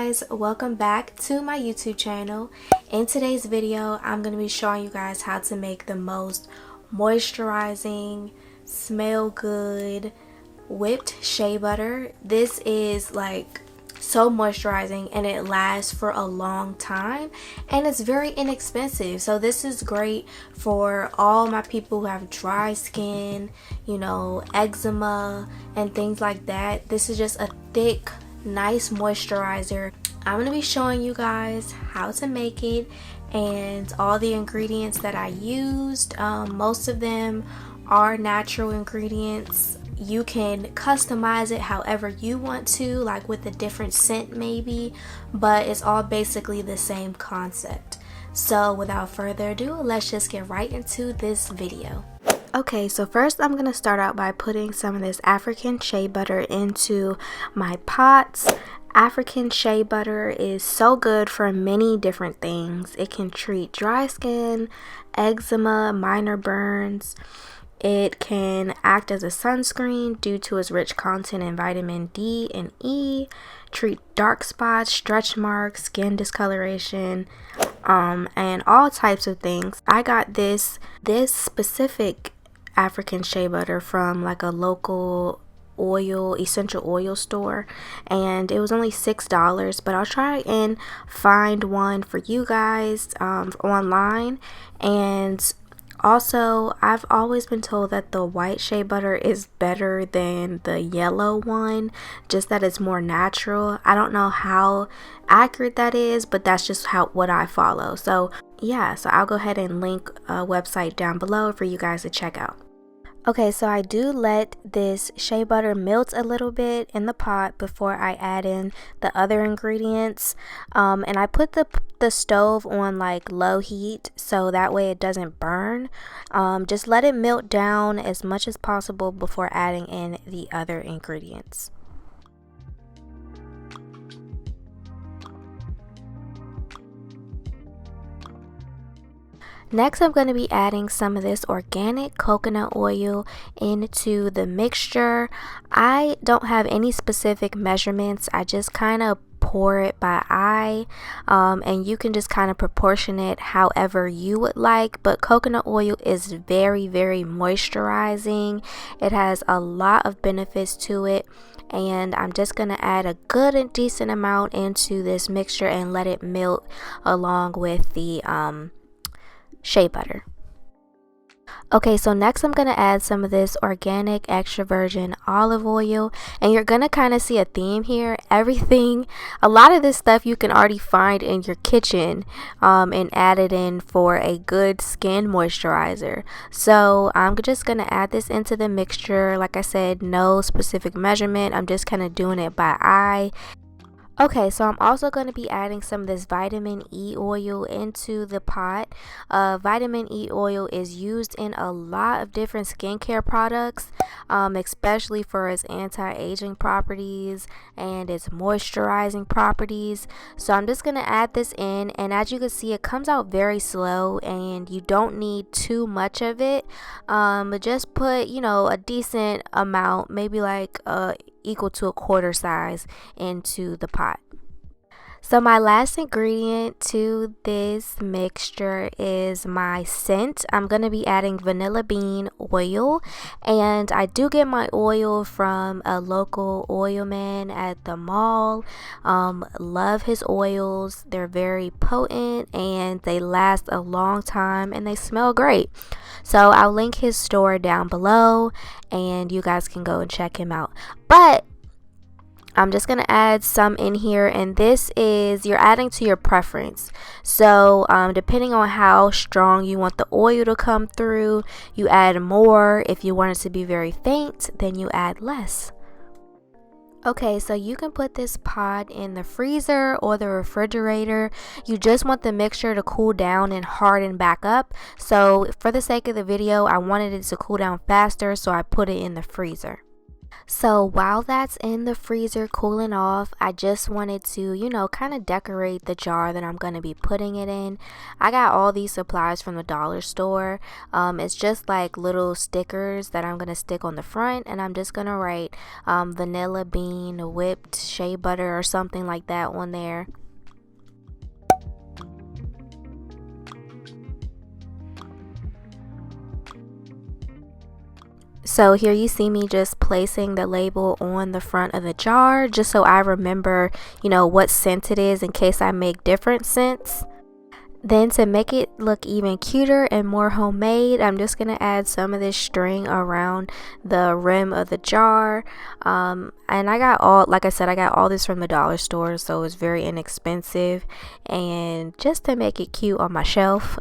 guys, welcome back to my YouTube channel. In today's video, I'm going to be showing you guys how to make the most moisturizing, smell good, whipped shea butter. This is like so moisturizing and it lasts for a long time and it's very inexpensive. So this is great for all my people who have dry skin, you know, eczema and things like that. This is just a thick, nice moisturizer. I'm going to be showing you guys how to make it and all the ingredients that I used. Most of them are natural ingredients. You can customize it however you want to, like with a different scent maybe, but it's all basically the same concept. So without further ado, let's just get right into this video. Okay, so first I'm going to start out by putting some of this African shea butter into my pots. African shea butter is so good for many different things. It can treat dry skin, eczema, minor burns. It can act as a sunscreen due to its rich content in vitamin D and E, treat dark spots, stretch marks, skin discoloration, and all types of things. I got this specific African shea butter from like a local essential oil store, and it was only $6, but I'll try and find one for you guys online. And also, I've always been told that the white shea butter is better than the yellow one, just that it's more natural. I don't know how accurate that is, but that's just what I follow. So yeah, so I'll go ahead and link a website down below for you guys to check out. Okay, so I do let this shea butter melt a little bit in the pot before I add in the other ingredients. And I put the stove on like low heat so that way it doesn't burn. Just let it melt down as much as possible before adding in the other ingredients. Next, I'm going to be adding some of this organic coconut oil into the mixture. I don't have any specific measurements. I just kind of pour it by eye, and you can just kind of proportion it however you would like. But coconut oil is very, very moisturizing. It has a lot of benefits to it. And I'm just going to add a good and decent amount into this mixture and let it melt along with the shea butter. Okay, so next I'm going to add some of this organic extra virgin olive oil, and you're going to kind of see a theme here. A lot of this stuff you can already find in your kitchen and add it in for a good skin moisturizer. So I'm just going to add this into the mixture. Like I said, no specific measurement. I'm just kind of doing it by eye. Okay, so I'm also going to be adding some of this vitamin E oil into the pot. Vitamin E oil is used in a lot of different skincare products, especially for its anti-aging properties and its moisturizing properties. So I'm just going to add this in, and as you can see, it comes out very slow and you don't need too much of it. But just put, you know, a decent amount, maybe like equal to a quarter size, into the pot. So my last ingredient to this mixture is my scent. I'm going to be adding vanilla bean oil, and I do get my oil from a local oil man at the mall. Love his oils. They're very potent and they last a long time and they smell great. So I'll link his store down below and you guys can go and check him out. But I'm just going to add some in here, and this is, you're adding to your preference. So depending on how strong you want the oil to come through, you add more. If you want it to be very faint, then you add less. Okay, so you can put this pot in the freezer or the refrigerator. You just want the mixture to cool down and harden back up. So for the sake of the video, I wanted it to cool down faster, so I put it in the freezer. So while that's in the freezer cooling off, I just wanted to, kind of decorate the jar that I'm going to be putting it in. I got all these supplies from the dollar store. It's just like little stickers that I'm going to stick on the front, and I'm just going to write vanilla bean whipped shea butter or something like that on there. So here you see me just placing the label on the front of the jar just so I remember, what scent it is in case I make different scents. Then to make it look even cuter and more homemade, I'm just going to add some of this string around the rim of the jar. And I got all this from the dollar store, so it's very inexpensive. And just to make it cute on my shelf.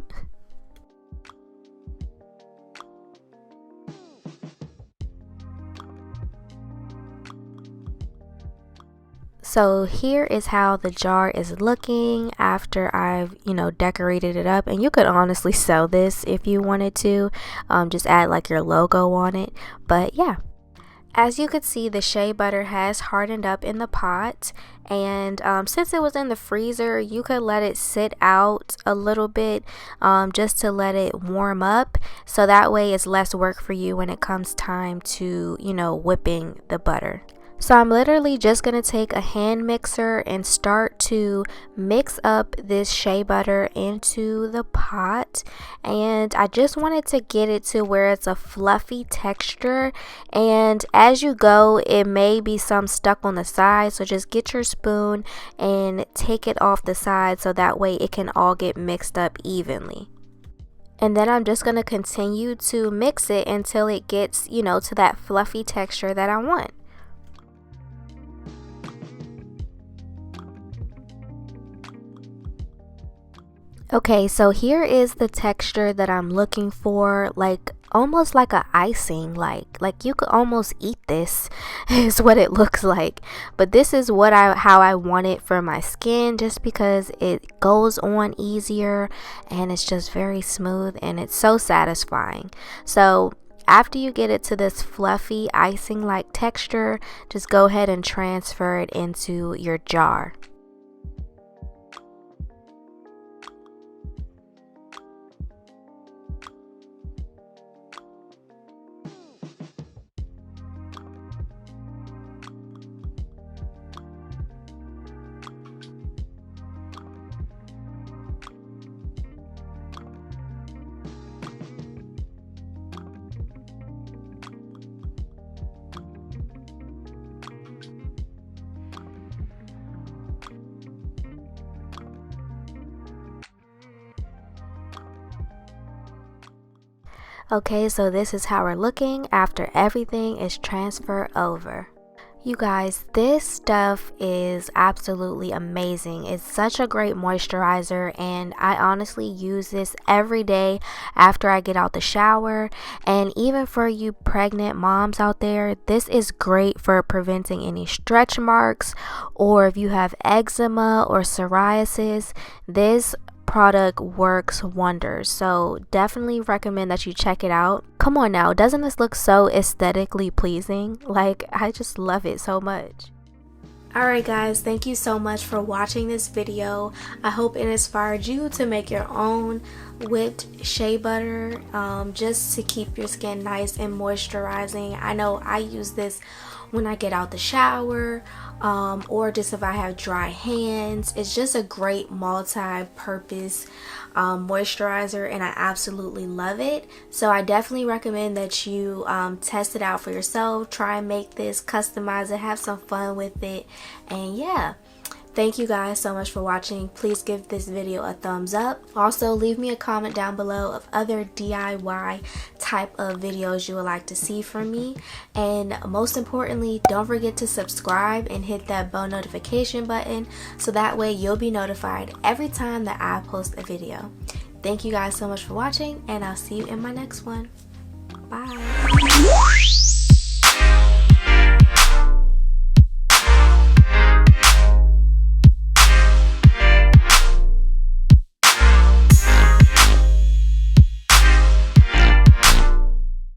So here is how the jar is looking after I've, decorated it up. And you could honestly sell this if you wanted to. Just add like your logo on it. But yeah. As you could see, the shea butter has hardened up in the pot. And since it was in the freezer, you could let it sit out a little bit just to let it warm up. So that way it's less work for you when it comes time to, whipping the butter. So I'm literally just going to take a hand mixer and start to mix up this shea butter into the pot. And I just wanted to get it to where it's a fluffy texture. And as you go, it may be some stuck on the side. So just get your spoon and take it off the side so that way it can all get mixed up evenly. And then I'm just going to continue to mix it until it gets, to that fluffy texture that I want. Okay, so here is the texture that I'm looking for, like almost like a icing, like you could almost eat this is what it looks like. But this is how I want it for my skin, just because it goes on easier and it's just very smooth and it's so satisfying. So after you get it to this fluffy icing like texture, just go ahead and transfer it into your jar. Okay, so this is how we're looking after everything is transferred over. You guys, this stuff is absolutely amazing. It's such a great moisturizer, and I honestly use this every day after I get out the shower. And even for you pregnant moms out there, this is great for preventing any stretch marks, or if you have eczema or psoriasis, this product works wonders. So definitely recommend that you check it out. Come on now, doesn't this look so aesthetically pleasing? Like, I just love it so much. Alright guys, thank you so much for watching this video. I hope it inspired you to make your own whipped shea butter just to keep your skin nice and moisturizing. I know I use this when I get out the shower or just if I have dry hands. It's just a great multi-purpose moisturizer, and I absolutely love it. So I definitely recommend that you test it out for yourself. Try and make this, customize it, have some fun with it. And yeah, thank you guys so much for watching. Please give this video a thumbs up. Also, leave me a comment down below of other DIY type of videos you would like to see from me. And most importantly, don't forget to subscribe and hit that bell notification button so that way you'll be notified every time that I post a video. Thank you guys so much for watching, and I'll see you in my next one. Bye.